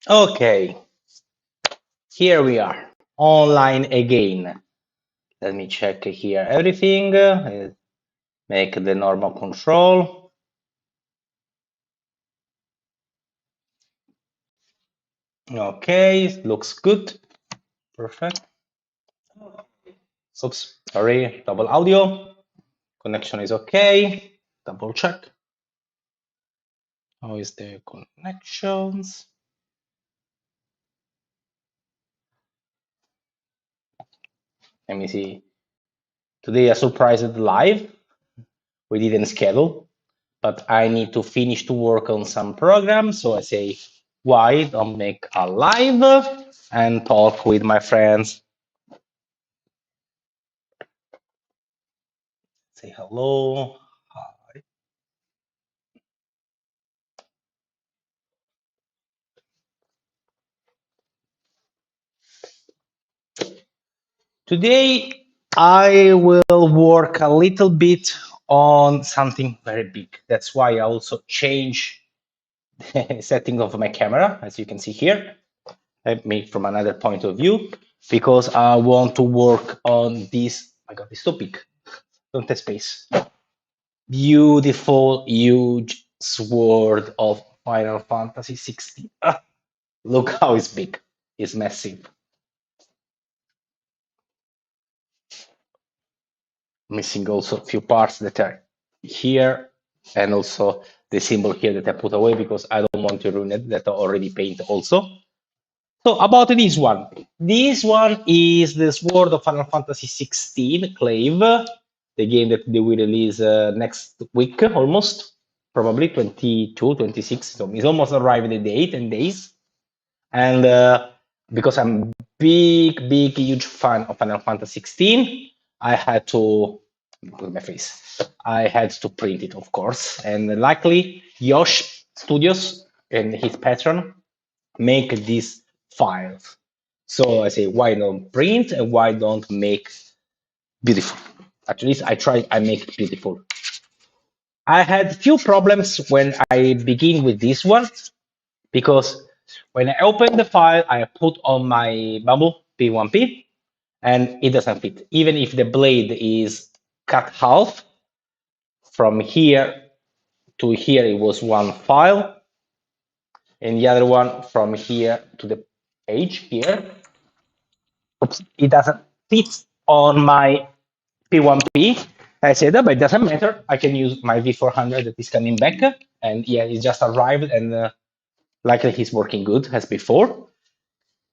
Okay, here we are, online again. Let me check here everything, make the normal control. Okay, looks good, perfect. Oops, sorry, double audio. Connection is okay, double check. How is the connections? Let me see. Today I surprised live. We didn't schedule, but I need to finish to work on some programs. So I say, why don't make a live and talk with my friends? Say hello. Hi. Today I will work a little bit on something very big. That's why I also change the setting of my camera, as you can see here. I made from another point of view because I want to work on this. I got this topic. Don't take space. Beautiful, huge sword of Final Fantasy 16. Ah, look how it's big. It's massive. Missing also a few parts that are here, and also the symbol here that I put away because I don't want to ruin it, that I already painted also. So about this one. This one is the Sword of Final Fantasy 16 Clave, the game that they will release next week, almost, probably 22, 26. So it's almost arrived the date, 10 days. And because I'm big, huge fan of Final Fantasy 16, I had to look at my face. I had to print it, of course. And luckily, Yosh Studios and his patron make these files. So I say, why don't print and why don't make beautiful? At least I make it beautiful. I had few problems when I begin with this one because when I open the file, I put on my bubble P1P and it doesn't fit. Even if the blade is cut half from here to here, it was one file, and the other one from here to the edge here, oops, it doesn't fit on my P1P. I said, but it doesn't matter. I can use my V400 that is coming back. And yeah, it just arrived and likely he's working good as before.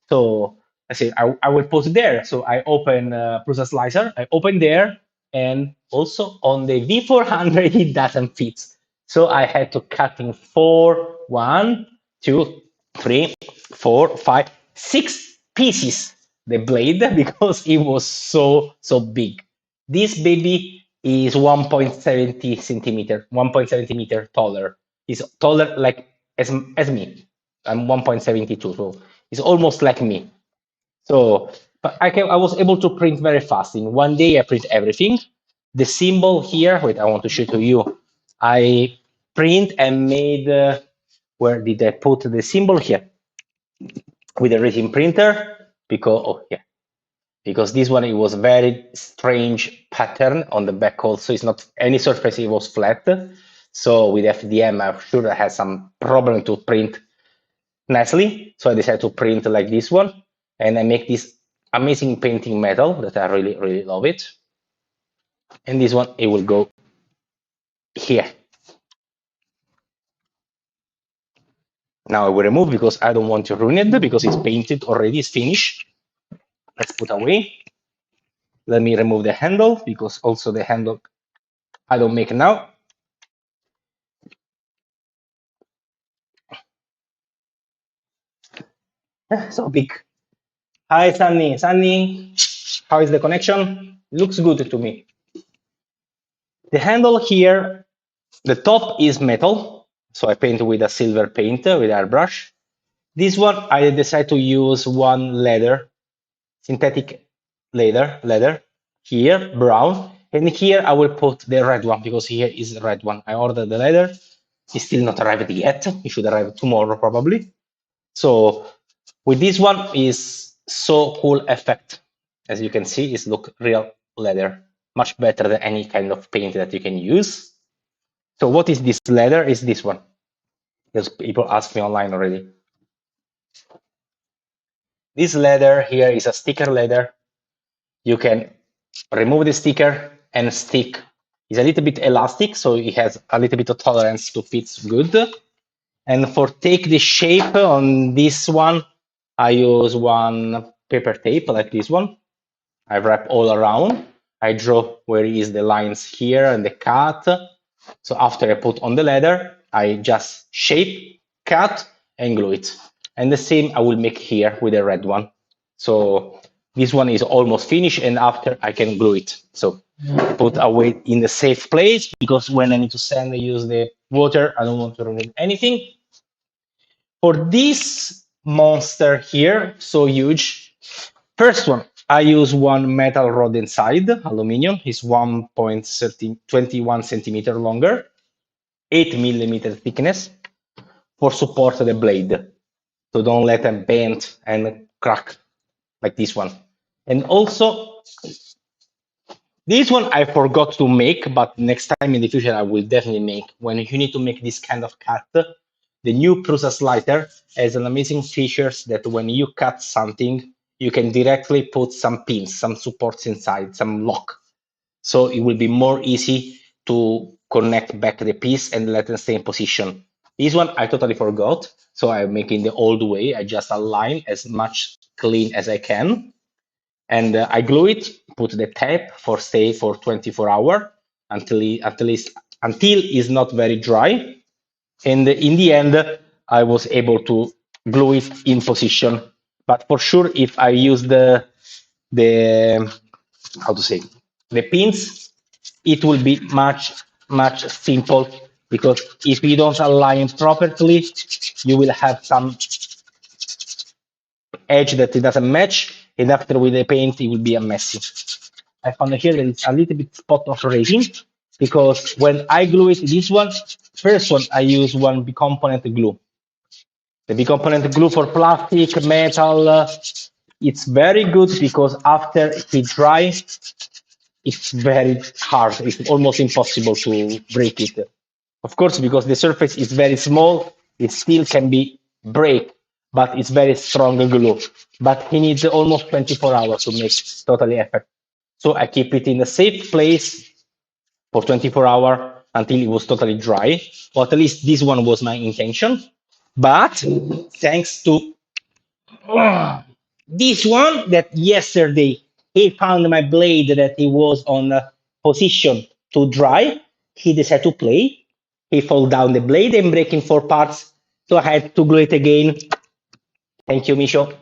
So I say, I will put it there. So I open Prusa Slicer, I open there, and also on the V400, it doesn't fit. So I had to cut in four, one, two, three, four, five, six pieces the blade because it was so big. This baby is 1.70 centimeter, 1.70 meter taller. It's taller like as me. I'm 1.72, so it's almost like me. So, but I was able to print very fast. In one day, I print everything. The symbol here, wait, I want to show to you. I print and made, where did I put the symbol here? With a resin printer, because, oh yeah, because this one, it was very strange pattern on the back also. It's not any surface, it was flat. So with FDM, I'm sure I had some problem to print nicely. So I decided to print like this one, and I make this amazing painting metal that I really love it. And this one, it will go here. Now I will remove because I don't want to ruin it because it's painted already, it's finished. Let's put away. Let me remove the handle because also the handle I don't make now. So big. Hi, Sunny. Sunny, how is the connection? Looks good to me. The handle here, the top is metal. So I paint with a silver paint with airbrush. This one, I decided to use one leather, synthetic leather, here, brown. And here I will put the red one because here is the red one. I ordered the leather. It's still not arrived yet. It should arrive tomorrow probably. So with this one is so cool effect. As you can see, it's look real leather, much better than any kind of paint that you can use. So what is this leather? Is this one? Because people ask me online already. This leather here is a sticker leather. You can remove the sticker and stick. It's a little bit elastic, so it has a little bit of tolerance to fit good. And for take the shape on this one, I use one paper tape like this one. I wrap all around. I draw where is the lines here and the cut. So after I put on the leather, I just shape, cut, and glue it. And the same I will make here with the red one. So this one is almost finished, and after I can glue it. So put away in the safe place, because when I need to sand, I use the water. I don't want to remove anything. For this monster here, so huge, first one, I use one metal rod inside, aluminum, is 1.21 centimeter longer, 8 millimeter thickness, for support the blade. So don't let them bend and crack like this one. And also, this one I forgot to make, but next time in the future I will definitely make. When you need to make this kind of cut, the new Prusa slider has an amazing features that when you cut something, you can directly put some pins, some supports inside, some lock. So it will be more easy to connect back the piece and let them stay in position. This one I totally forgot, so I'm making the old way. I just align as much clean as I can, and I glue it. Put the tape for stay for 24 hours until it's not very dry. And in the end, I was able to glue it in position. But for sure, if I use the how to say the pins, it will be much simple, because if you don't align properly, you will have some edge that it doesn't match, and after with the paint, it will be a messy. I found here that it's a little bit spot of resin, because when I glue it, this one, first one, I use one bicomponent glue. The bicomponent glue for plastic, metal, it's very good, because after it dries, it's very hard. It's almost impossible to break it. Of course, because the surface is very small, it still can be break, but it's very strong glue. But he needs almost 24 hours to make totally effect. So I keep it in a safe place for 24 hours until it was totally dry. Or at least this one was my intention. But thanks to this one, that yesterday he found my blade that it was on a position to dry, he decided to play. He fall down the blade and break in 4 parts. So I had to glue it again. Thank you, Misho.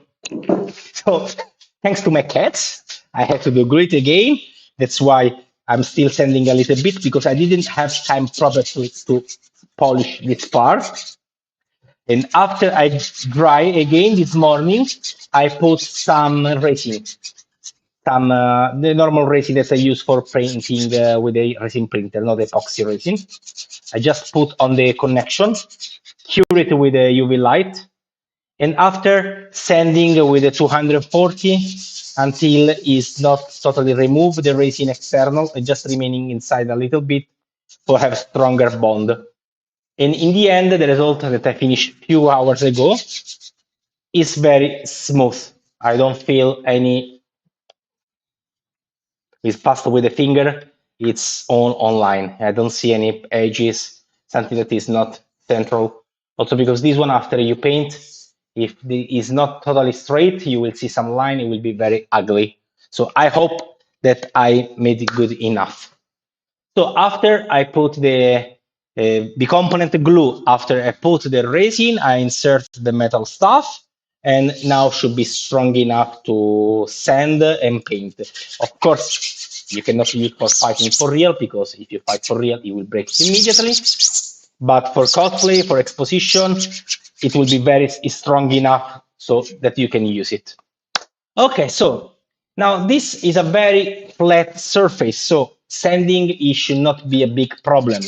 So thanks to my cats, I had to do it again. That's why I'm still sanding a little bit, because I didn't have time properly to polish this part. And after I dry again this morning, I put some resin, some the normal resin that I use for printing with a resin printer, not epoxy resin. I just put on the connection, cure it with a UV light, and after sanding with a 240 until it's not totally removed, the resin external, and just remaining inside a little bit to have stronger bond. And in the end, the result that I finished few hours ago is very smooth. I don't feel any, it's passed with the finger, it's on online. I don't see any edges, something that is not central. Also because this one, after you paint, if it is not totally straight, you will see some line, it will be very ugly. So I hope that I made it good enough. So after I put the component glue, after I put the resin, I insert the metal stuff, and now should be strong enough to sand and paint. Of course, you cannot use for fighting for real, because if you fight for real, it will break immediately. But for cosplay, for exposition, it will be very strong enough so that you can use it. Okay, so now this is a very flat surface, so sanding it should not be a big problem.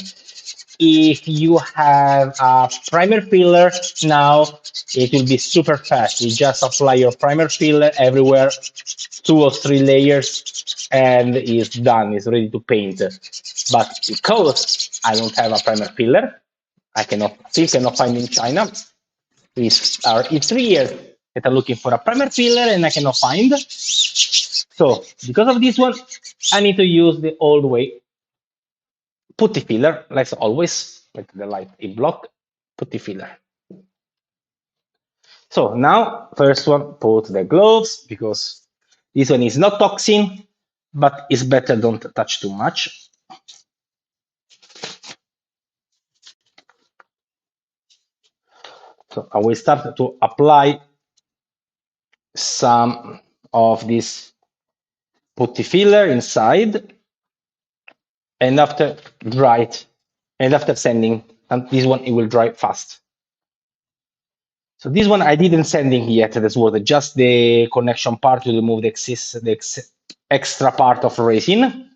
if you have a primer filler now, it will be super fast. You just apply your primer filler everywhere, 2 or 3 layers, and it's done. It's ready to paint. But because I don't have a primer filler, I still cannot find in China. It's 3 years that I'm looking for a primer filler and I cannot find. So because of this one, I need to use the old way. Putty filler, like always, with the light in block, putty filler. So now, first one, put the gloves, because this one is not toxin, but it's better don't touch too much. So I will start to apply some of this putty filler inside, and after dry it, and after sanding, and this one, it will dry fast. So this one I didn't sanding yet, that's what just the connection part to remove the extra part of resin.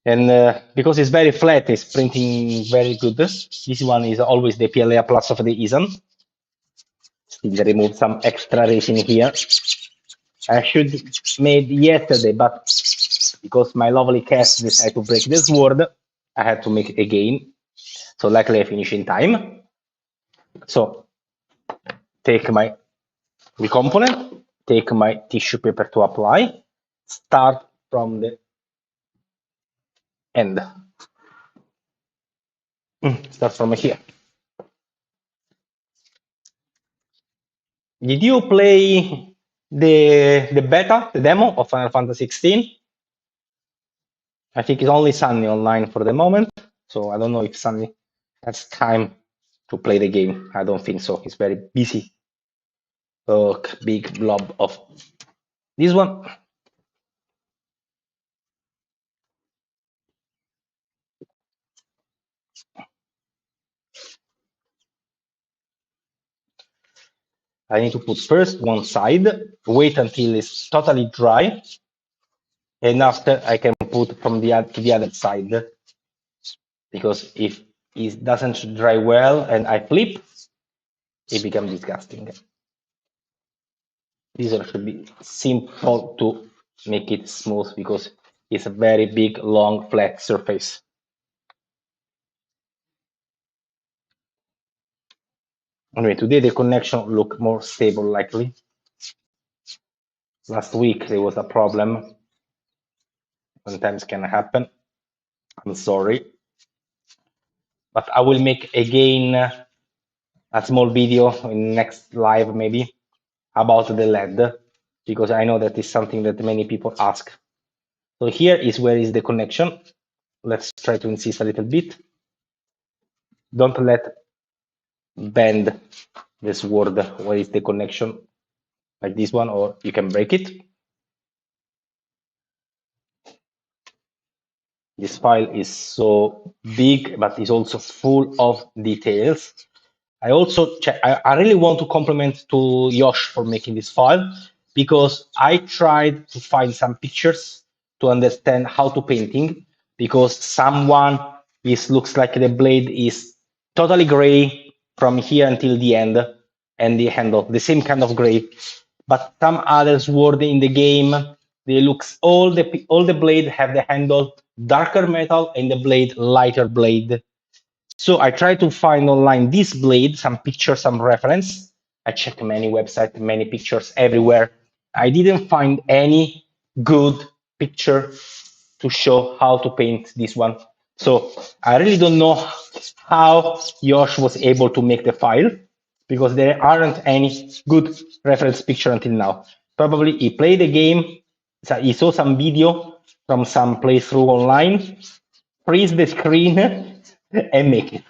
And because it's very flat, it's printing very good. This one is always the PLA plus of the eSUN. Still remove some extra resin here. I should made yesterday, but because my lovely cat decided to break this word, I had to make again. So luckily I finish in time. So take my component, take my tissue paper to apply, start from the end. Start from here. Did you play the beta, the demo of Final Fantasy 16? I think it's only Sunny online for the moment, so I don't know if Sunny has time to play the game. I don't think so. He's very busy. Look, big blob of this one. I need to put first one side, wait until it's totally dry, and after I can put from the other side, because if it doesn't dry well and I flip, it becomes disgusting. This one should be simple to make it smooth because it's a very big, long, flat surface. Anyway, today the connection look more stable likely. Last week there was a problem. Sometimes can happen. I'm sorry. But I will make again a small video in next live maybe about the LED, because I know that is something that many people ask. So here is where is the connection. Let's try to insist a little bit. Don't let bend this word where is the connection, like this one, or you can break it. This file is so big, but it's also full of details. I also I really want to compliment to Yosh for making this file, because I tried to find some pictures to understand how to painting, because someone looks like the blade is totally gray from here until the end, and the handle the same kind of gray, but some others word in the game, they looks all the blade have the handle darker metal and the blade lighter blade. So I tried to find online this blade, some pictures, some reference. I checked many websites, many pictures everywhere. I didn't find any good picture to show how to paint this one. So I really don't know how Yosh was able to make the file, because there aren't any good reference picture until now. Probably he played the game, so he saw some video from some playthrough online, freeze the screen and make it,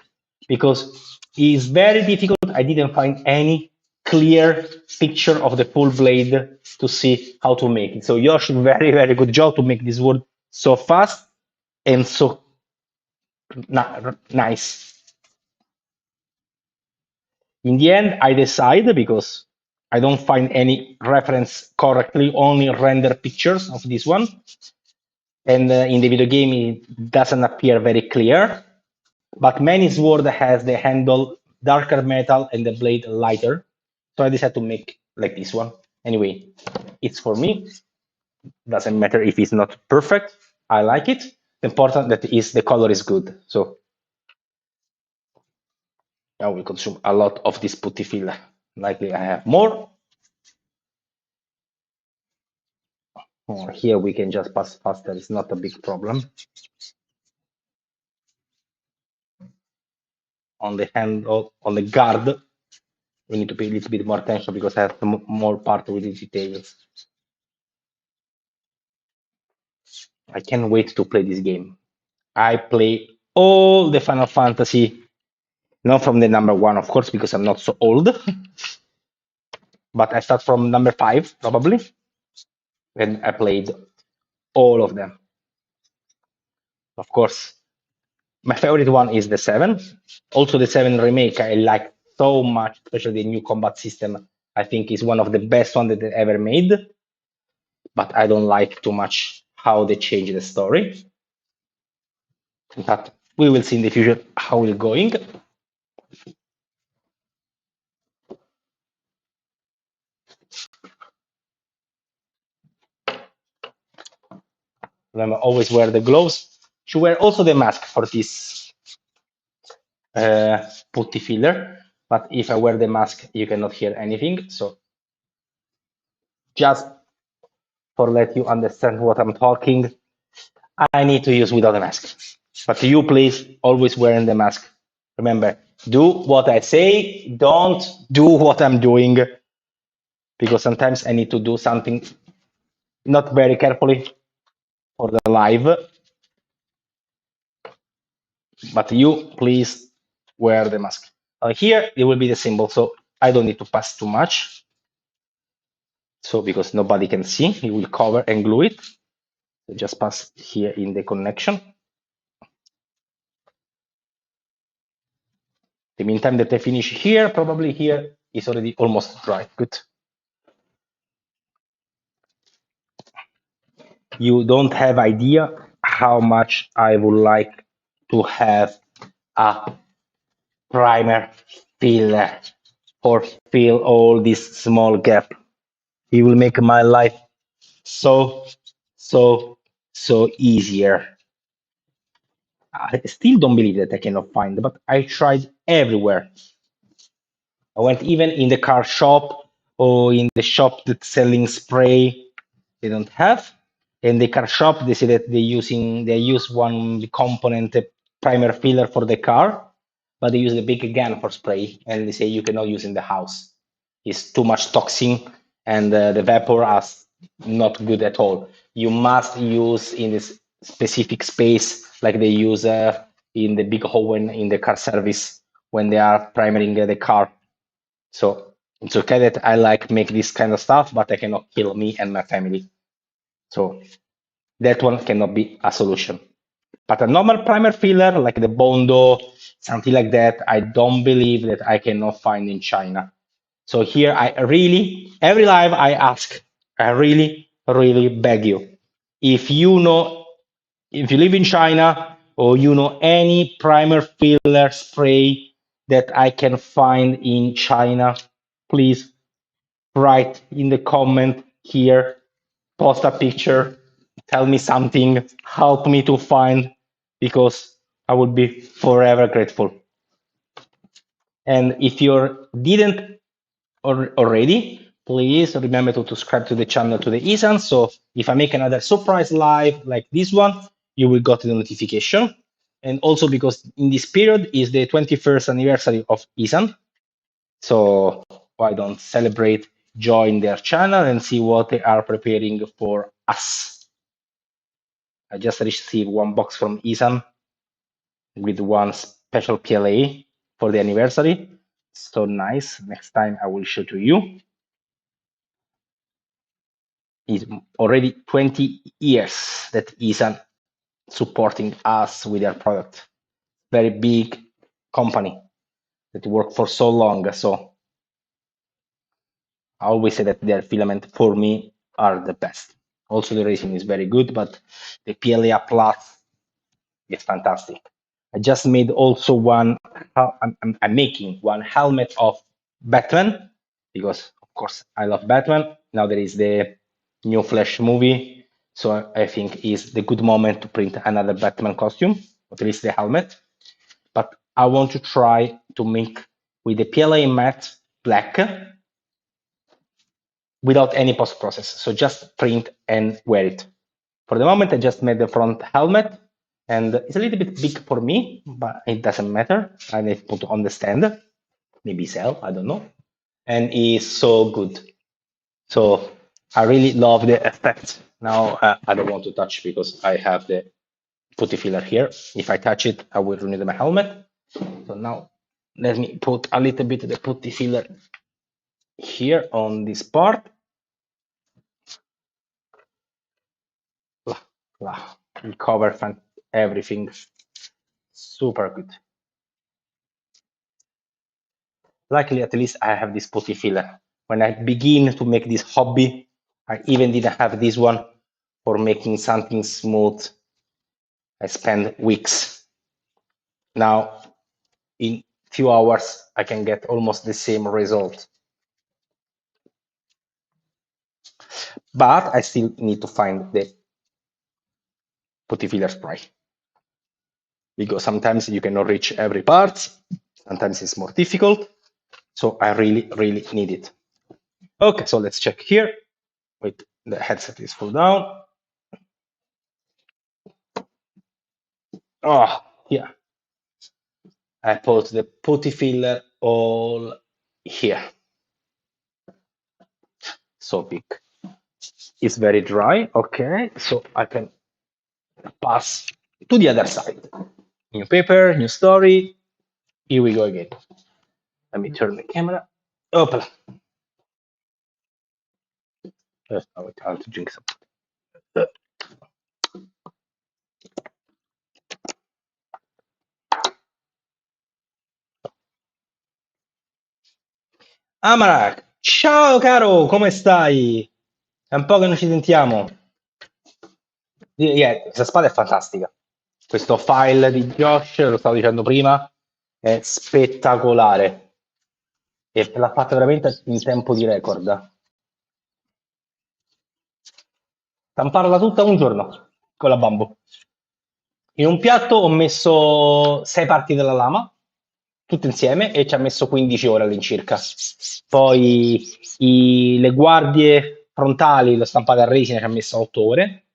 because it's very difficult. I didn't find any clear picture of the full blade to see how to make it. So Yosh, very, very good job to make this word so fast and so nice. In the end, I decide, because I don't find any reference correctly, only render pictures of this one. And in the video game, it doesn't appear very clear. But many sword has the handle darker metal and the blade lighter. So I decided to make like this one. Anyway, it's for me. Doesn't matter if it's not perfect. I like it. The important that is the color is good. So I will consume a lot of this putty filler. Likely I have more. Or here we can just pass faster. It's not a big problem. On the handle, on the guard, we need to pay a little bit more attention because I have more part with the details. I can't wait to play this game. I play all the Final Fantasy, not from the number one, of course, because I'm not so old, but I start from number five, probably, and I played all of them. Of course, my favorite one is the 7. Also, the 7 remake, I like so much, especially the new combat system. I think is one of the best one that they ever made, but I don't like too much how they change the story. But we will see in the future how it's going. Remember, always wear the gloves. Should wear also the mask for this putty filler. But if I wear the mask, you cannot hear anything. So just for let you understand what I'm talking, I need to use without a mask. But you please always wearing the mask. Remember, do what I say. Don't do what I'm doing because sometimes I need to do something not very carefully for the live. But you please wear the mask. Here it will be the symbol, so I don't need to pass too much. So because nobody can see, it will cover and glue it. So just pass here in the connection. The meantime that I finish here, probably here is already almost dry. Good. You don't have idea how much I would like to have a primer filler or fill all this small gap. It will make my life so, so easier. I still don't believe that I cannot find, but I tried everywhere. I went even in the car shop or in the shop that's selling spray. They don't have. In the car shop, they say that they use one component primer filler for the car, but they use the big gun for spray, and they say you cannot use in the house. It's too much toxin, and the vapor is not good at all. You must use in this specific space, like they use in the big oven in the car service when they are primering the car. So it's okay that I like make this kind of stuff, but I cannot kill me and my family. So that one cannot be a solution. But a normal primer filler like the Bondo, something like that, I don't believe that I cannot find in China. So here I really, every live I ask, I really, really beg you. If you know, if you live in China or you know any primer filler spray that I can find in China, please write in the comment here, post a picture, tell me something, help me to find, because I would be forever grateful. And if you didn't already, please remember to subscribe to the channel to the eSUN. So if I make another surprise live like this one, you will get the notification. And also because in this period is the 21st anniversary of eSUN. So why don't celebrate, join their channel and see what they are preparing for us. I just received one box from eSUN with one special PLA for the anniversary. So nice. Next time I will show to you. It's already 20 years that eSUN supporting us with their product. Very big company that work for so long. So I always say that their filament for me are the best. Also, the racing is very good, but the PLA Plus is fantastic. I just made also one, I'm making one helmet of Batman, because of course I love Batman. Now there is the new Flash movie, so I think is the good moment to print another Batman costume, at least the helmet. But I want to try to make with the PLA matte black without any post process. So just print and wear it. For the moment, I just made the front helmet, and it's a little bit big for me, but it doesn't matter. I need to put on the stand, maybe sell, I don't know. And it's so good. So I really love the effect. Now I don't want to touch because I have the putty filler here. If I touch it, I will ruin my helmet. So now let me put a little bit of the putty filler here on this part. We cover everything. Super good. Luckily, at least I have this putty filler. When I begin to make this hobby, I even didn't have this one for making something smooth. I spend weeks. Now, in few hours, I can get almost the same result. But I still need to find the putty filler spray, because sometimes you cannot reach every part. Sometimes it's more difficult. So I really, really need it. Okay, so let's check here. Wait, the headset is full down. Oh, yeah. I put the putty filler all here. So big. It's very dry. Okay, so I can pass to the other side. New paper, new story. Here we go again. Let me turn the camera. Opla. I want to drink some. Amarak, ciao caro, come stai? È un po' che non ci sentiamo. Yeah, questa spada è fantastica. Questo file di Josh, lo stavo dicendo prima, è spettacolare. E l'ha fatta veramente in tempo di record. Stamparla tutta un giorno con la bambù. In un piatto ho messo 6 parti della lama, tutte insieme, e ci ha messo 15 ore all'incirca. Poi le guardie frontali, l'ho stampata a resina, ci ha messo 8 ore.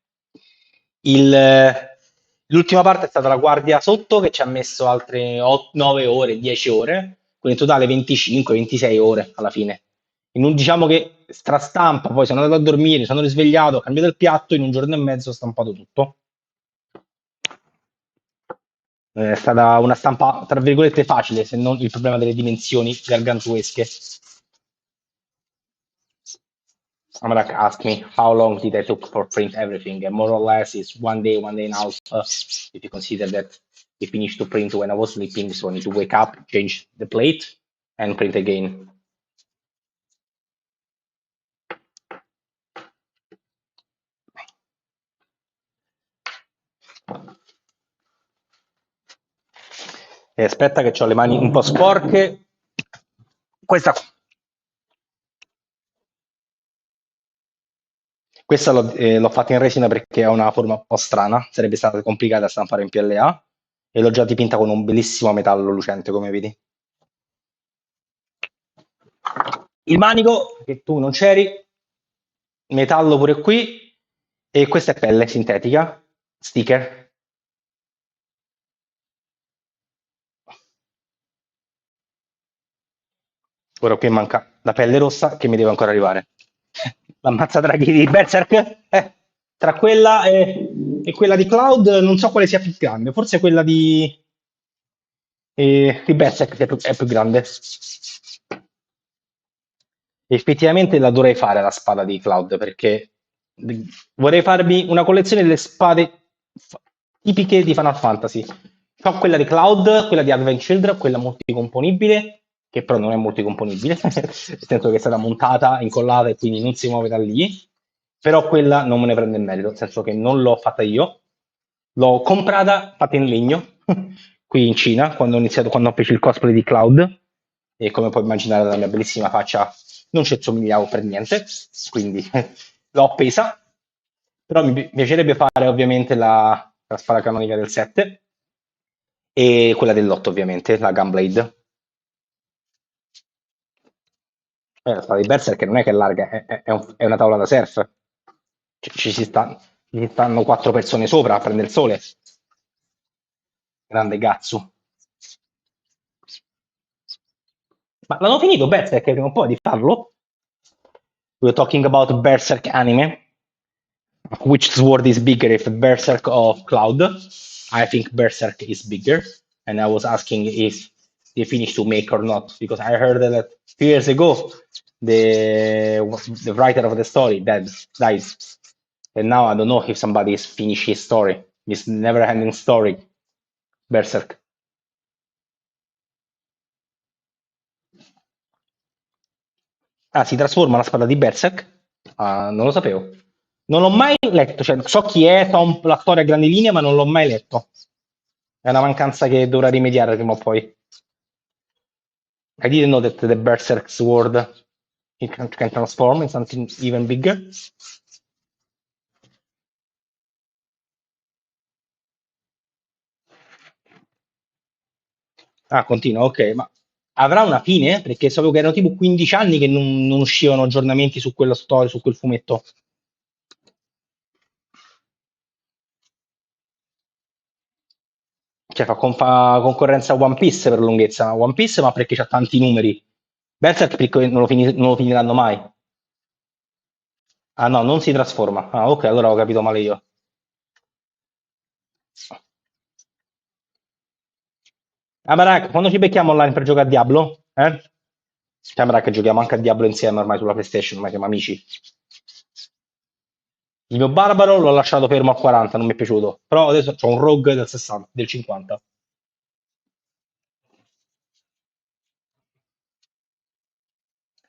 L'ultima parte è stata la guardia sotto, che ci ha messo altre 9 ore, 10 ore, quindi in totale 25-26 ore alla fine. Diciamo che strastampa, poi sono andato a dormire, sono risvegliato, ho cambiato il piatto, in un giorno e mezzo ho stampato tutto. È stata una stampa, tra virgolette, facile, se non il problema delle dimensioni gargantuesche. Amrak asked me how long did I took for print everything, and more or less it's 1 day, 1 day and a half. If you consider that we finished to print when I was sleeping, so I need to wake up, change the plate, and print again. E aspetta che ho le mani un po' sporche. Questa Questa l'ho fatta in resina perché ha una forma un po' strana, sarebbe stata complicata da stampare in PLA, e l'ho già dipinta con un bellissimo metallo lucente, come vedi. Il manico, che tu non c'eri, metallo pure qui, e questa è pelle sintetica, sticker. Ora qui manca la pelle rossa che mi deve ancora arrivare. L'ammazzadraghi di Berserk, tra quella e quella di Cloud non so quale sia più grande, forse quella di Berserk è più grande. Effettivamente la dovrei fare la spada di Cloud, perché vorrei farmi una collezione delle spade tipiche di Final Fantasy. Ho quella di Cloud, quella di Advent Children, quella multicomponibile, che però non è multicomponibile, nel senso che è stata montata, incollata e quindi non si muove da lì. Però quella non me ne prende il merito, nel senso che non l'ho fatta io, l'ho comprata fatta in legno, qui in Cina, quando ho preso il cosplay di Cloud, e come puoi immaginare dalla mia bellissima faccia non ci somigliavo per niente, quindi l'ho appesa, però mi piacerebbe fare ovviamente la spada canonica del 7 e quella dell'8 ovviamente, la Gunblade. La spada di Berserk non è che è larga, è una tavola da surf. Ci stanno quattro persone sopra a prendere il sole. Grande Gatsu. Ma l'hanno finito Berserk prima o poi di farlo? We're talking about Berserk anime. Which sword is bigger, if Berserk or Cloud? I think Berserk is bigger. And I was asking if they finished to make or not, because I heard that a few years ago the writer of the story died. And now I don't know if somebody has finished his story. This never ending story. Berserk. Ah, si trasforma la spada di Berserk? Ah, non lo sapevo. Non l'ho mai letto, cioè, so chi è, so la storia a grandi linee, ma non l'ho mai letto. È una mancanza che dovrà rimediare prima o poi. I didn't know that the Berserk sword it can transform in something even bigger. Ah, continua, ok, ma avrà una fine? Perché sapevo che erano tipo 15 anni che non uscivano aggiornamenti su quella storia, su quel fumetto. Cioè fa concorrenza a One Piece per lunghezza. One Piece, ma perché c'ha tanti numeri. Berserk perché non lo finiranno mai. Ah no, non si trasforma. Ah, ok, allora ho capito male io. Ah, Barak, quando ci becchiamo online per giocare a Diablo? Eh? Cioè, Barak, giochiamo anche a Diablo insieme ormai sulla PlayStation, ormai siamo amici. Il mio barbaro l'ho lasciato fermo a 40, non mi è piaciuto. Però adesso c'ho un rogue del 60, del 50.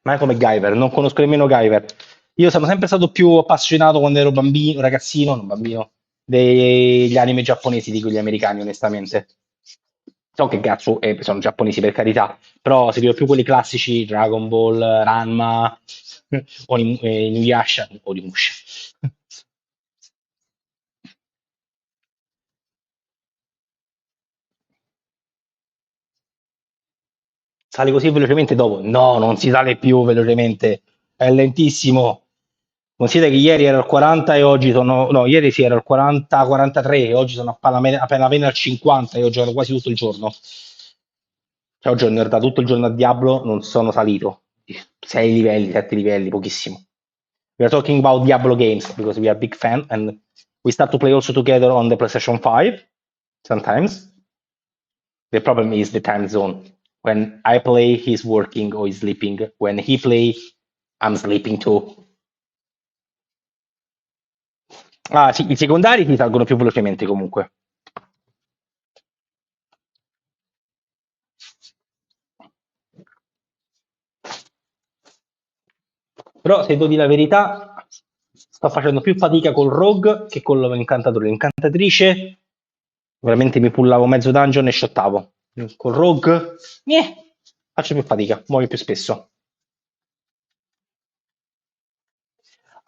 Ma è come Guyver, non conosco nemmeno Guyver. Io sono sempre stato più appassionato quando ero bambino, ragazzino, non bambino, degli anime giapponesi di quelli americani, onestamente. So che cazzo sono giapponesi per carità, però seguivo più quelli classici, Dragon Ball, Ranma, Inuyasha, Onimusha. Sale così velocemente dopo? No, non si sale più velocemente, è lentissimo. Considera che ieri ero al 40 e oggi sono, no, ieri sì ero al 40-43 e oggi sono appena al 50 e ho giocato quasi tutto il giorno. Cioè, oggi ho nerdato tutto il giorno a Diablo, non sono salito. 6 livelli, 7 livelli, pochissimo. We are talking about Diablo games because we are big fan and we start to play also together on the PlayStation 5 sometimes. The problem is the time zone. When I play, he's working or he's sleeping. When he play, I'm sleeping too. Ah, sì, i secondari ti salgono più velocemente comunque. Però se devo dire la verità, sto facendo più fatica col rogue che con l'incantatore. L'incantatrice veramente mi pullavo mezzo dungeon e shottavo. Col rogue, faccio più fatica, muoio più spesso.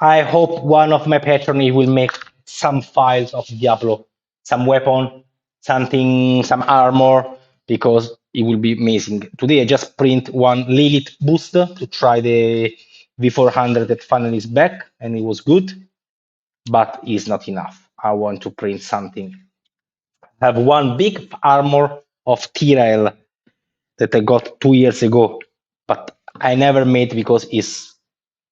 I hope one of my patrons will make some files of Diablo, some weapon, something, some armor, because it will be amazing. Today I just print one Lilith boost to try the V400 that finally is back, and it was good, but it's not enough. I want to print something. I have one big armor of Tyrael that I got 2 years ago, but I never made because it's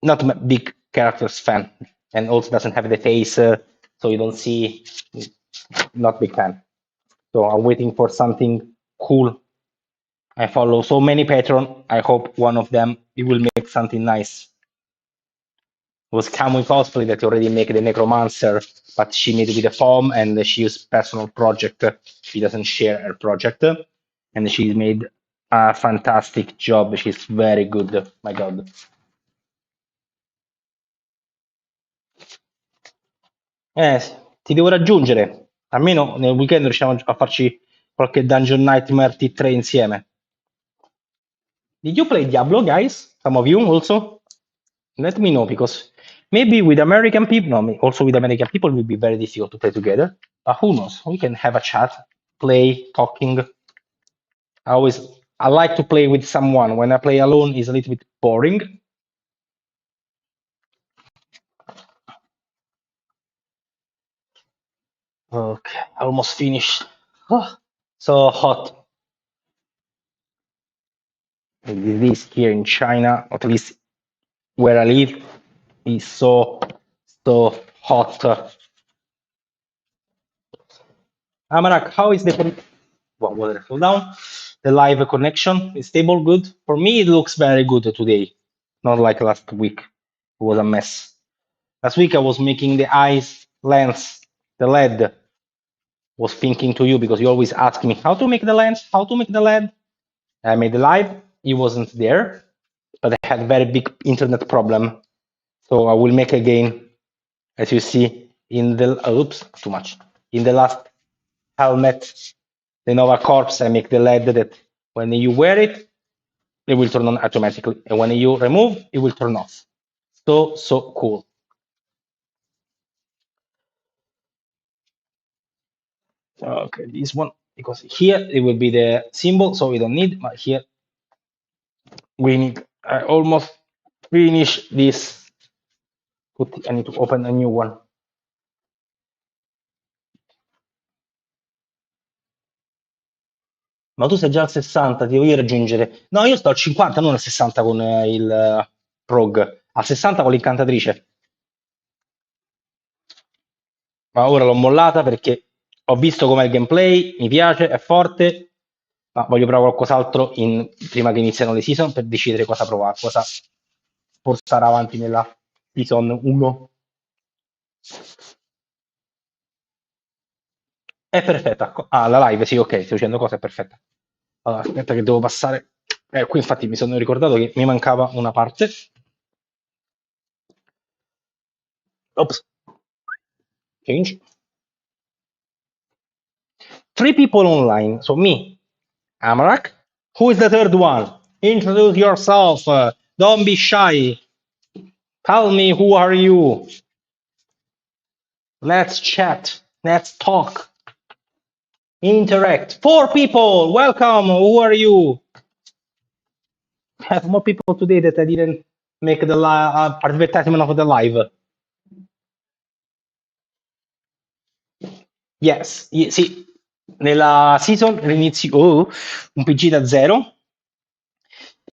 not a big characters fan and also doesn't have the face, so you don't see. Not big fan. So I'm waiting for something cool. I follow so many patron. I hope one of them it will make something nice. It was Kamui Cosplay that already make the Necromancer, but she made it with a foam and she used personal project. She doesn't share her project, and she made a fantastic job. She's very good. My God. Sì, ti devo raggiungere. Almeno nel weekend riusciamo a farci qualche Dungeon Nightmare T3 insieme. Did you play Diablo, guys? Some of you also? Let me know, because maybe with American people, no, also with American people, it will be very difficult to play together. But who knows? We can have a chat, play, talking. I like to play with someone. When I play alone, it's a little bit boring. Okay, almost finished. Oh, so hot. This here in China, at least where I live, is so hot. Amarak, how is the water fall down? The live connection is stable, good. For me, it looks very good today. Not like last week. It was a mess. Last week I was making the eyes lens, the LED. Was thinking to you because you always ask me how to make the lens, how to make the LED. I made the live. It wasn't there, but I had very big internet problem. So I will make again, as you see in the oops, too much. In the last helmet, the Nova Corps, I make the LED that when you wear it, it will turn on automatically. And when you remove, it will turn off. So cool. Okay, this one, because here it will be the symbol, so we don't need, but here we need. I almost finished this. I need to open a new one. Ma tu sei già al 60, ti devi raggiungere. No, io sto al 50, non al 60 con il Rogue, al 60 con l'incantatrice. Ma ora l'ho mollata perché ho visto com'è il gameplay, mi piace, è forte, ma voglio provare qualcos'altro prima che iniziano le season per decidere cosa provare, cosa portare avanti nella season 1. È perfetta. Ah, la live, sì, ok, stai dicendo cosa è perfetta. Allora, aspetta che devo passare. Qui infatti mi sono ricordato che mi mancava una parte. Oops. Change. 3 people online. So me, Amarak. Who is the third one? Introduce yourself. Don't be shy. Tell me who are you. Let's chat. Let's talk. Interact. 4 people. Welcome. Who are you? I have more people today that I didn't make the advertisement of the live. Yes, sì, nella season inizi un PG da 0,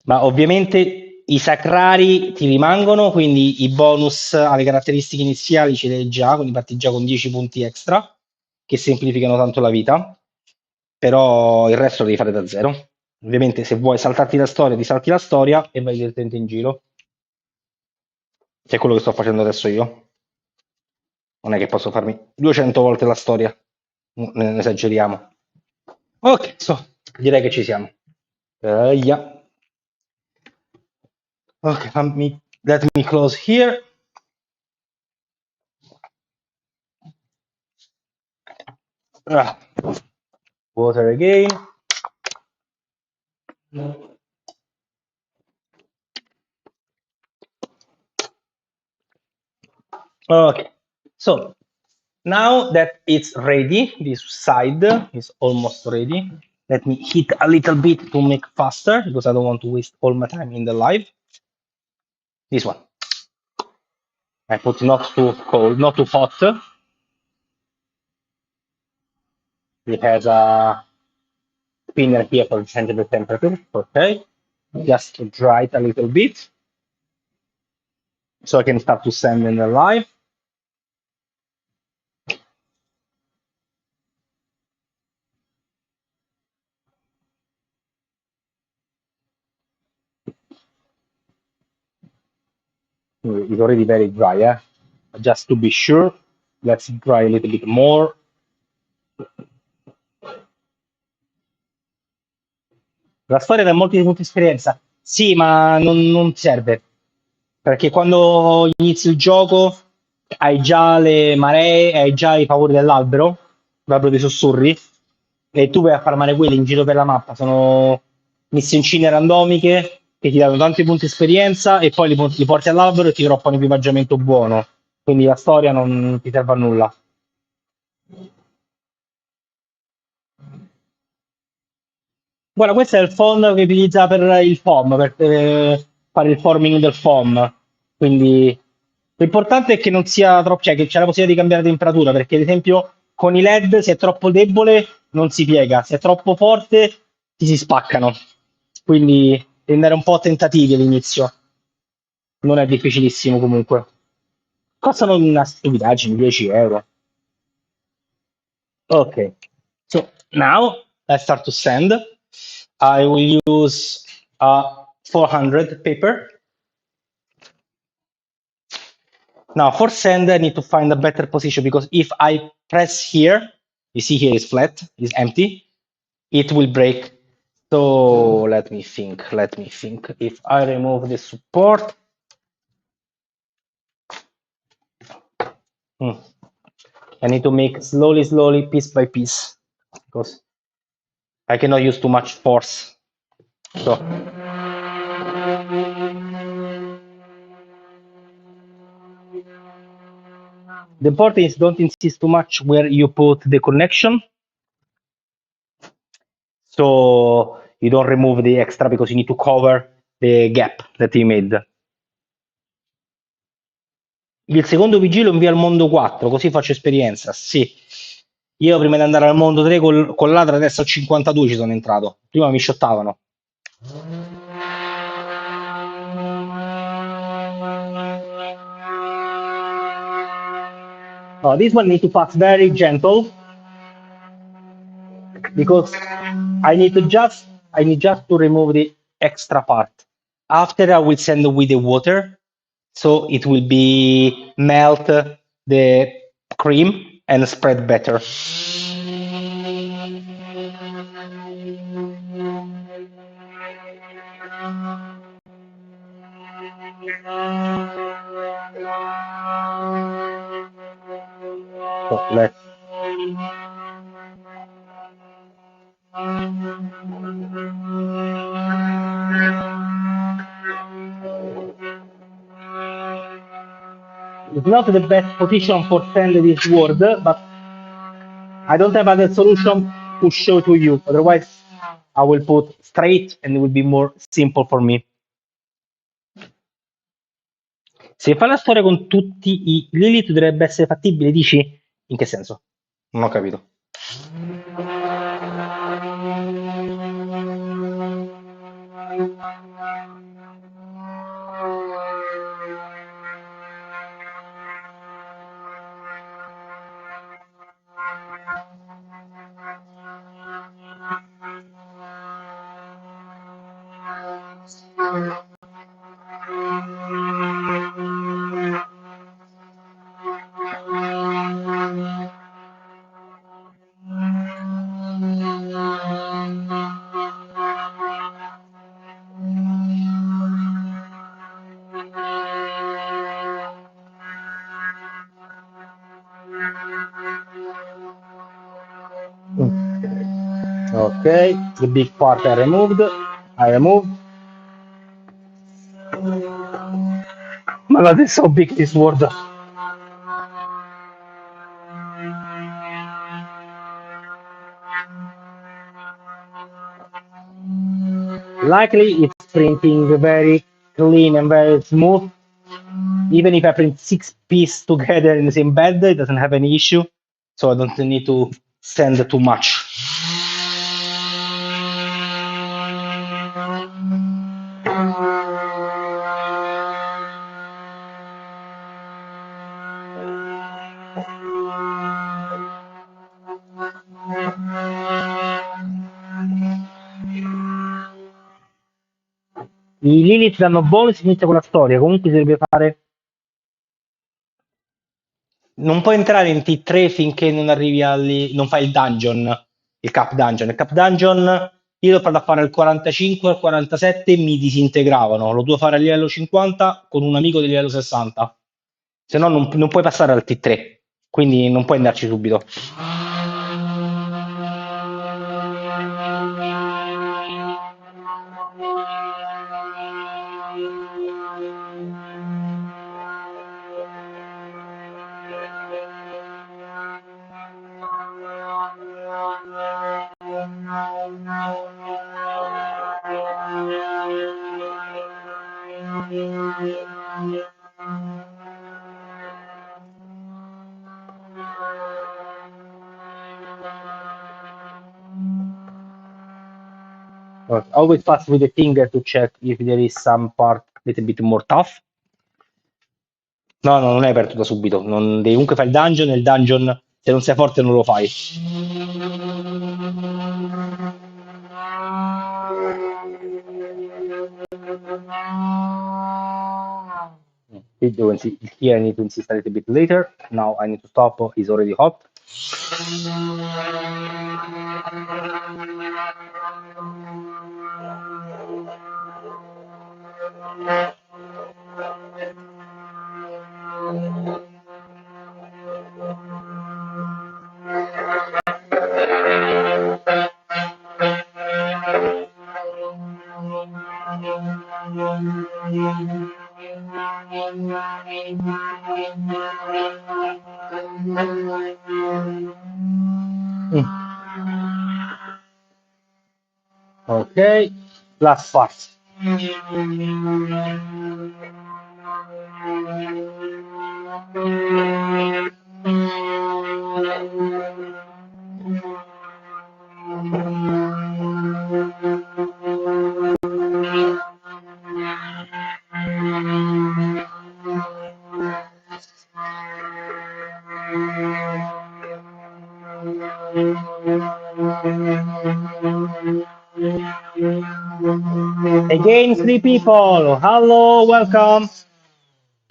ma ovviamente i sacrari ti rimangono, quindi i bonus alle caratteristiche iniziali ce li hai già, quindi parti già con 10 punti extra, che semplificano tanto la vita, però il resto lo devi fare da 0. Ovviamente se vuoi saltarti la storia, ti salti la storia e vai direttamente in giro, che è quello che sto facendo adesso io. Non è che posso farmi 200 volte la storia, ne esageriamo. Ok, direi che ci siamo. Yeah. Okay, let me close here. Water again. Okay, so now that it's ready, this side is almost ready. Let me hit a little bit to make faster because I don't want to waste all my time in the live. This one. I put not too cold, not too hot. It has a spinner here for changing the temperature. Okay, just to dry it a little bit so I can start to send in the live. It's already very dry, just to be sure, let's dry a little bit more. La storia dà molti punti di esperienza. Sì, ma non serve. Perché quando inizi il gioco hai già le maree, hai già i favori dell'albero, l'albero dei sussurri, e tu vai a farmare quelli in giro per la mappa. Sono missioncine randomiche che ti danno tanti punti esperienza e poi li porti all'albero e ti droppano equipaggiamento buono. Quindi la storia non ti serve a nulla. Guarda, questo è il phon che utilizza per il foam, per fare il forming del foam. Quindi l'importante è che non sia troppo, cioè che c'è la possibilità di cambiare temperatura, perché ad esempio con i LED se è troppo debole non si piega, se è troppo forte si spaccano. Quindi devi andare un po' a tentativi all'inizio. Non è difficilissimo comunque. Costano una stupidaggine, 10 euro. Okay. So now I start to send. I will use 400 paper. Now for send, I need to find a better position because if I press here, you see here is flat, is empty, it will break. So let me think. If I remove the support, I need to make slowly, piece by piece, because I cannot use too much force. So the important is don't insist too much where you put the connection. So you don't remove the extra because you need to cover the gap that you made. Il secondo vigilo invia al mondo 4, così faccio esperienza. Sì. Io prima di andare al mondo 3 con l'altra adesso al 52 ci sono entrato. Prima mi shottavano. Oh, this one need to pass very gentle because I need just to remove the extra part. After I will send with the water, so it will be melt the cream and spread better. So let's It's not the best position for send this word, but I don't have other solution to show to you. Otherwise, I will put straight and it will be more simple for me. Se fai la storia con tutti i Lilith dovrebbe essere fattibile, dici? In che senso? Non ho capito. Okay, the big part I removed. Ma that is so big, this word. Luckily, it's printing very clean and very smooth. Even if I print 6 pieces together in the same bed, it doesn't have any issue. So I don't need to send too much. I Lilith danno bonus, inizia con la storia. Comunque si deve fare. Non puoi entrare in T3 finché non arrivi non fai il dungeon, il cap dungeon. Il cap dungeon io l'ho fatto a fare al 45, al 47 mi disintegravano. Lo devo fare a livello 50 con un amico di livello 60. Se no non puoi passare al T3, quindi non puoi andarci subito. Always pass with the finger to check if there is some part a little bit more tough. No, no, non è aperto da subito. Devi comunque fare il dungeon e il dungeon, se non sei forte, non lo fai. Here I need to insist a little bit later. Now I need to stop. It's already hot. Okay, last part. Again, 3 people. Hello, welcome.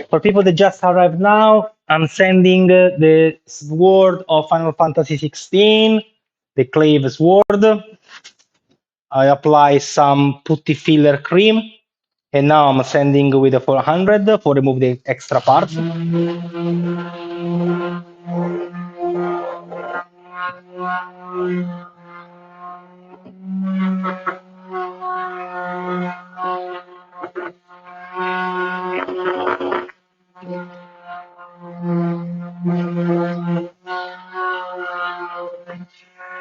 For people that just arrived now, I'm sending the sword of Final Fantasy 16, the clave sword. I apply some putty filler cream, and now I'm sending with the 400 for remove the extra parts.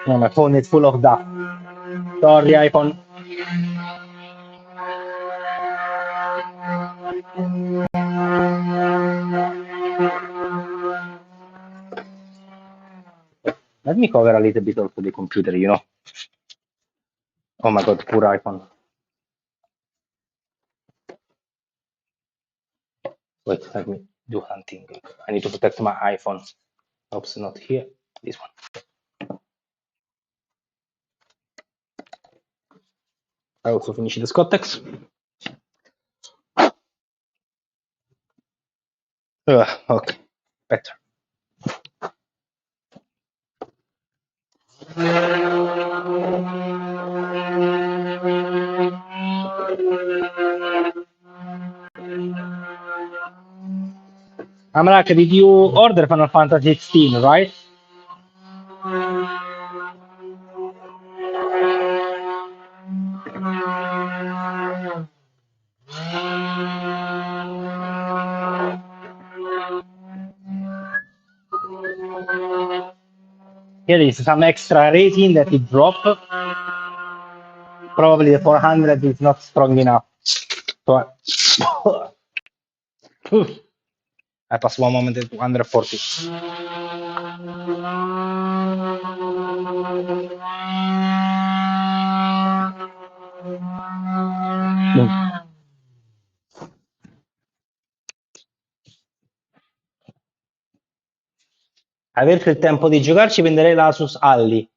Oh, my phone is full of dust. Sorry, iPhone. Let me cover a little bit also the computer, you know. Oh my god, poor iPhone. Wait, let me do something. I need to protect my iPhone. Oops, not here. This one. I also finish the Scottex. Okay, better. Amrak, did you order Final Fantasy 16, right? Here is some extra rating that it dropped. Probably the 400 is not strong enough. So I pass one moment at 240. Averci il tempo di giocarci, venderei l'Asus Alli.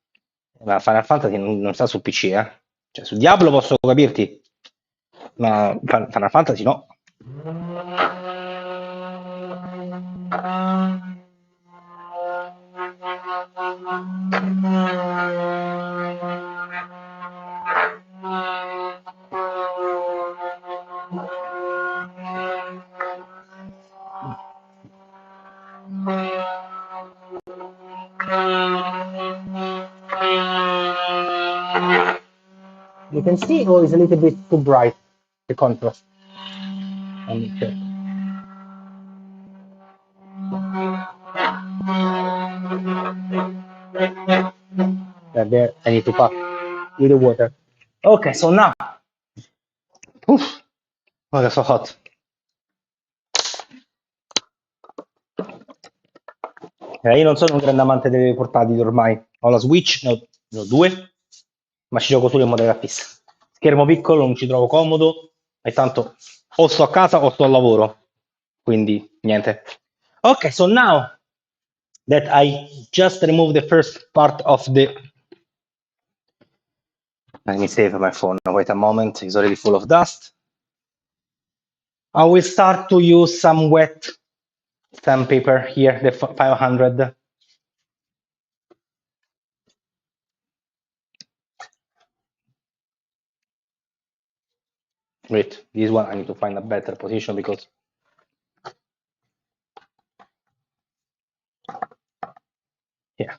Ma Final Fantasy non sta su PC, eh? Cioè, su Diablo posso capirti, ma Final Fantasy no. You can see, or is a little bit too bright, the contrast. Let me check. There, I need to pass with the water. Okay, so now, oof, oh, that's so hot. Io non sono un grande amante dei portatili ormai. Ho la Switch, ne ho due, ma ci gioco solo in modalità fissa. Schermo piccolo, non ci trovo comodo, e tanto o sto a casa o sto al lavoro. Quindi niente. Okay, so now that I just removed the first part of the... Let me save my phone. Wait a moment, it's already full of dust. I will start to use some wet sandpaper here, the 500. Wait, this one I need to find a better position because yeah.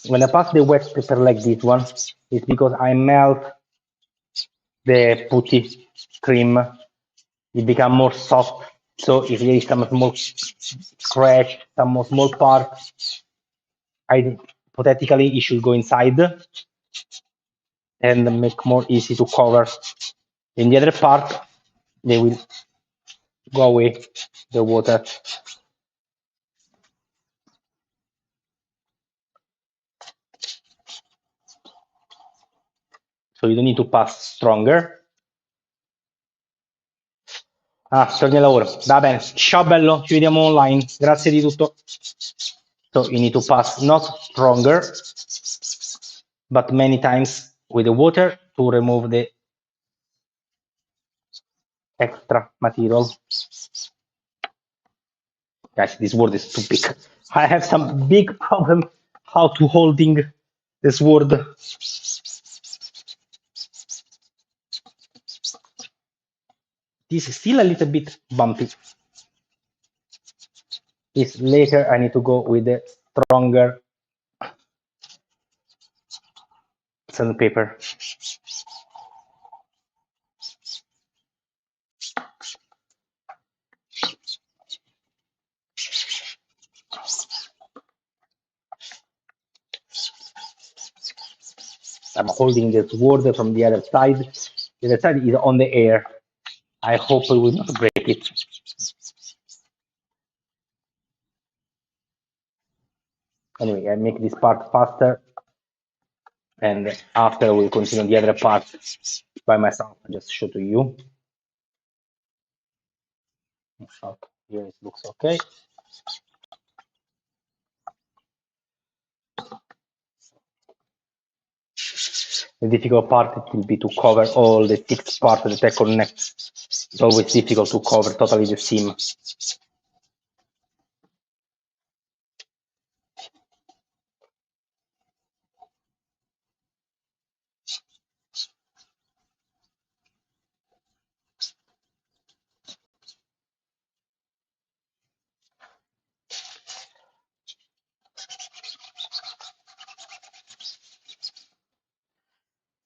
When I pass the wet paper like this one, it's because I melt the putty cream. It become more soft. So if there is some small scratch, some small part, I hypothetically it should go inside and make more easy to cover. In the other part, they will go away the water. So you don't need to pass stronger. Torni al lavoro. Va bene. Ciao bello, ci vediamo online. Grazie di tutto. So you need to pass not stronger, but many times with the water to remove the extra material. Guys, this word is too big. I have some big problem how to holding this word. This is still a little bit bumpy. This later I need to go with the stronger sandpaper. I'm holding this word from the other side. The other side is on the air. I hope I will not break it. Anyway, I make this part faster, and after we'll continue the other part by myself. I just show to you. Okay, here it looks okay. The difficult part it will be to cover all the 6 parts that I connect. It's always difficult to cover totally the seam.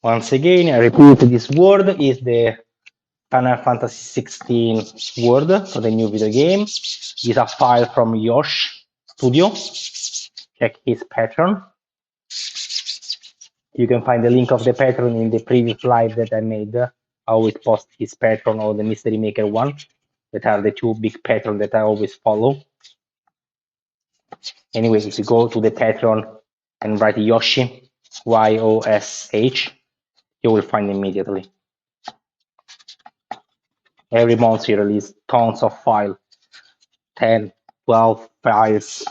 Once again, I repeat, this word is the Final Fantasy 16 word for the new video game. It's a file from Yosh Studio. Check his pattern. You can find the link of the pattern in the previous live that I made. I always post his pattern or the Mystery Maker one, that are the 2 big patterns that I always follow. Anyway, if you go to the pattern and write Yoshi, Y-O-S-H, you will find immediately. Every month he releases tons of files, 10, 12 files.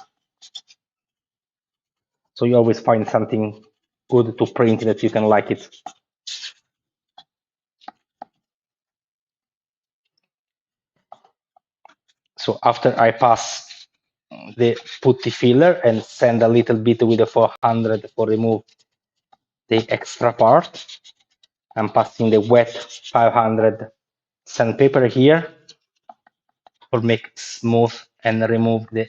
So you always find something good to print that you can like it. So after I pass the putty filler and sand a little bit with the 400 for remove the extra part, I'm passing the wet 500 sandpaper here for make it smooth and remove the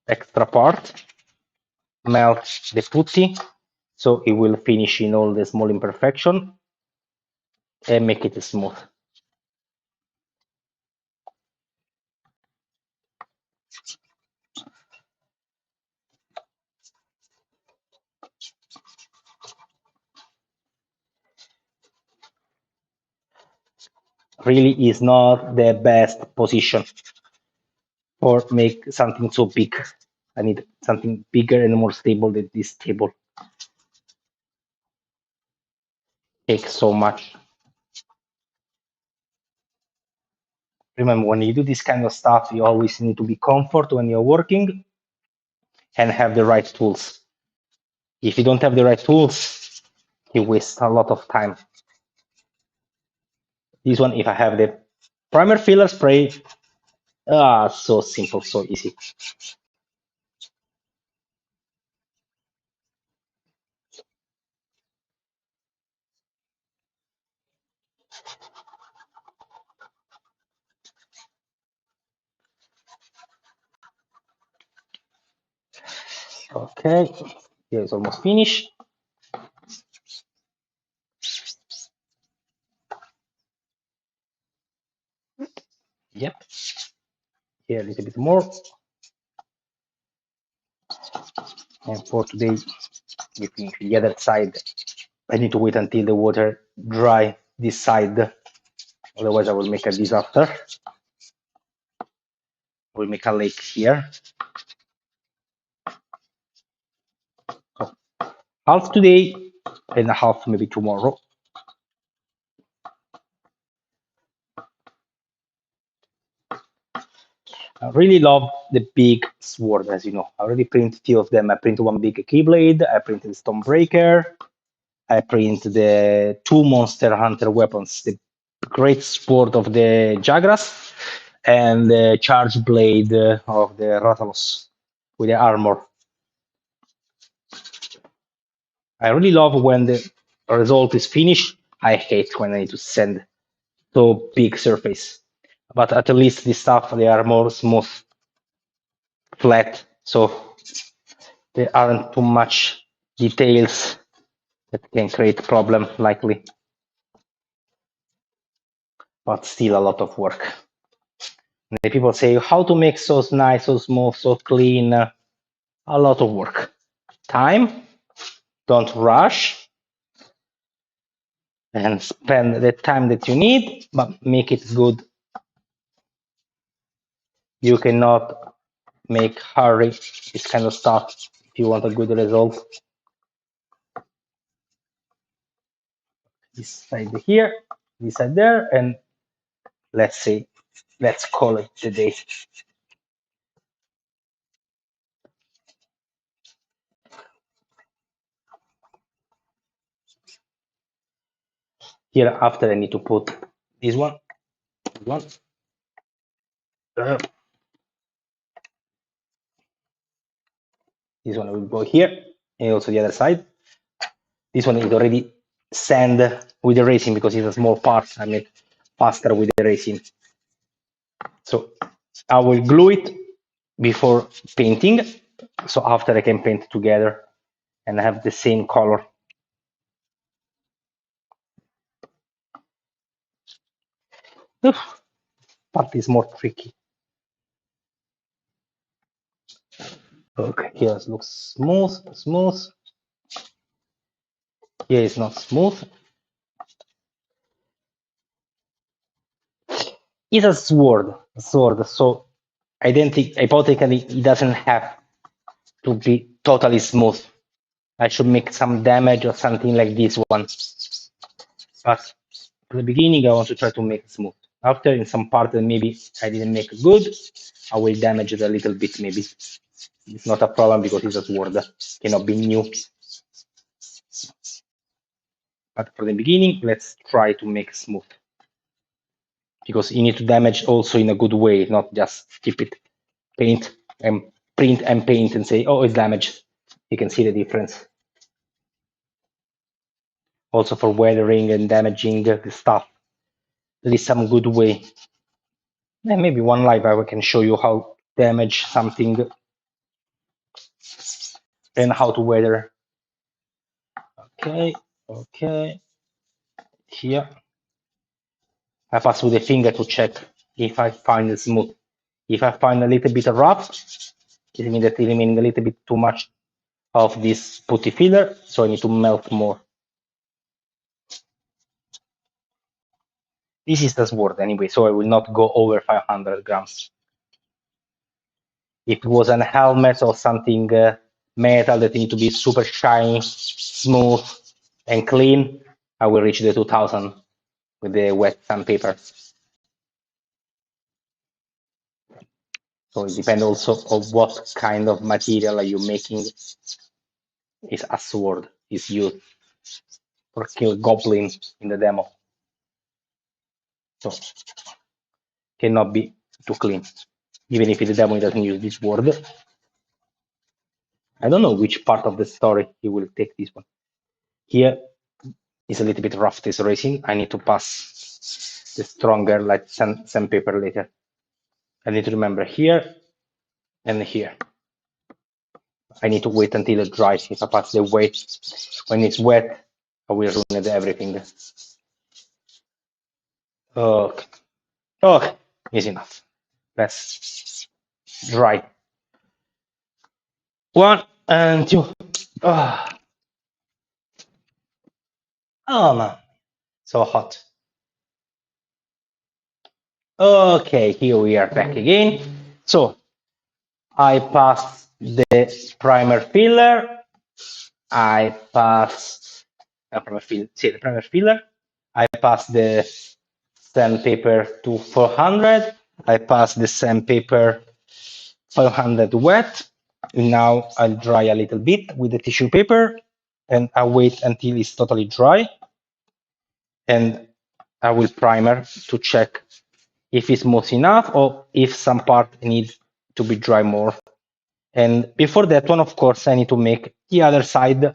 extra part. Melt the putty so it will finish in all the small imperfection and make it smooth. really is not the best position for make something so big. I need something bigger and more stable than this table. Takes so much. Remember, when you do this kind of stuff, you always need to be comfort when you're working and have the right tools. If you don't have the right tools, you waste a lot of time. This one, if I have the primer filler spray, so simple, so easy. Okay, here it's almost finished. Yep, here a little bit more. And for today, we finish the other side. I need to wait until the water dry this side, otherwise I will make a disaster. We'll make a lake here. So, half today and half maybe tomorrow. I really love the big sword, as you know. I already printed a few of them. I printed one big keyblade, I printed Stonebreaker, I printed the two Monster Hunter weapons, the great sword of the Jagras and the charge blade of the Rathalos with the armor. I really love when the result is finished. I hate when I need to send so big surface, but at least this stuff, they are more smooth, flat, so there aren't too much details that can create problem likely, but still a lot of work. And the people say how to make so nice, so smooth, so clean. A lot of work. Time, don't rush, and spend the time that you need, but make it good. You cannot make hurry this kind of stuff if you want a good result. This side here, this side there, and let's call it the day. Here after I need to put this one. This one will go here, and also the other side. This one is already sand with the racing because it's a small part. I make faster with the racing. So I will glue it before painting. So after I can paint together and have the same color. Part is more tricky. Okay, here it looks smooth. Here it's not smooth. It's a sword. So hypothetically, it doesn't have to be totally smooth. I should make some damage or something like this one. But at the beginning, I want to try to make it smooth. After, in some part that maybe I didn't make good, I will damage it a little bit maybe. It's not a problem because it's a sword, cannot be new. But for the beginning, let's try to make smooth. Because you need to damage also in a good way, not just keep it, paint and print and paint and say, oh, it's damaged. You can see the difference. Also for weathering and damaging the stuff, there is some good way. And maybe one live I can show you how to damage something and how to weather. Okay. Here. I pass with the finger to check if I find it smooth. If I find a little bit rough, it means that it remains a little bit too much of this putty filler, so I need to melt more. This is the sword anyway, so I will not go over 500 grams. If it was an helmet or something metal that need to be super shiny, smooth, and clean, I will reach the 2000 with the wet sandpaper. So it depends also on what kind of material are you making. Is a sword is used for kill goblin in the demo. So cannot be too clean. Even if the demo doesn't use this word. I don't know which part of the story he will take this one. Here is a little bit rough, this racing. I need to pass the stronger like sandpaper later. I need to remember here and here. I need to wait until it dries. If I pass the weight, when it's wet, I will ruin everything. Okay. Okay, is enough. Let's dry. 1 and 2. Oh, oh man, so hot. Okay, here we are back again. So I pass the primer filler. I pass the primer filler. I pass the sandpaper to 400. I pass the sandpaper 500 wet. And now I'll dry a little bit with the tissue paper, and I wait until it's totally dry. And I will primer to check if it's smooth enough or if some part needs to be dry more. And before that one, of course, I need to make the other side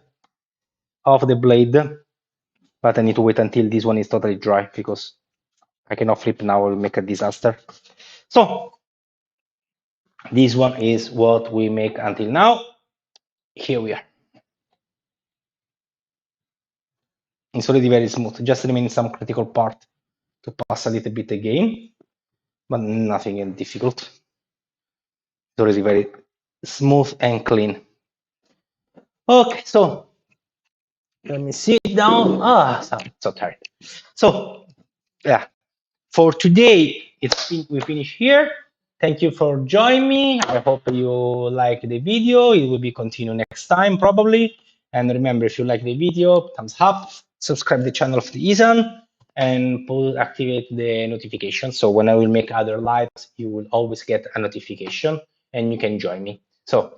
of the blade, but I need to wait until this one is totally dry because I cannot flip now, I'll make a disaster. So this one is what we make until now. Here we are. It's already very smooth, just remains some critical part to pass a little bit again, but nothing difficult. It's already very smooth and clean. Okay, so let me sit down. So tired. So yeah, for today, we finish here. Thank you for joining me. I hope you like the video. It will be continue next time probably. And remember, if you like the video, thumbs up, subscribe the channel of the eSUN, and activate the notification. So when I will make other lives, you will always get a notification and you can join me. So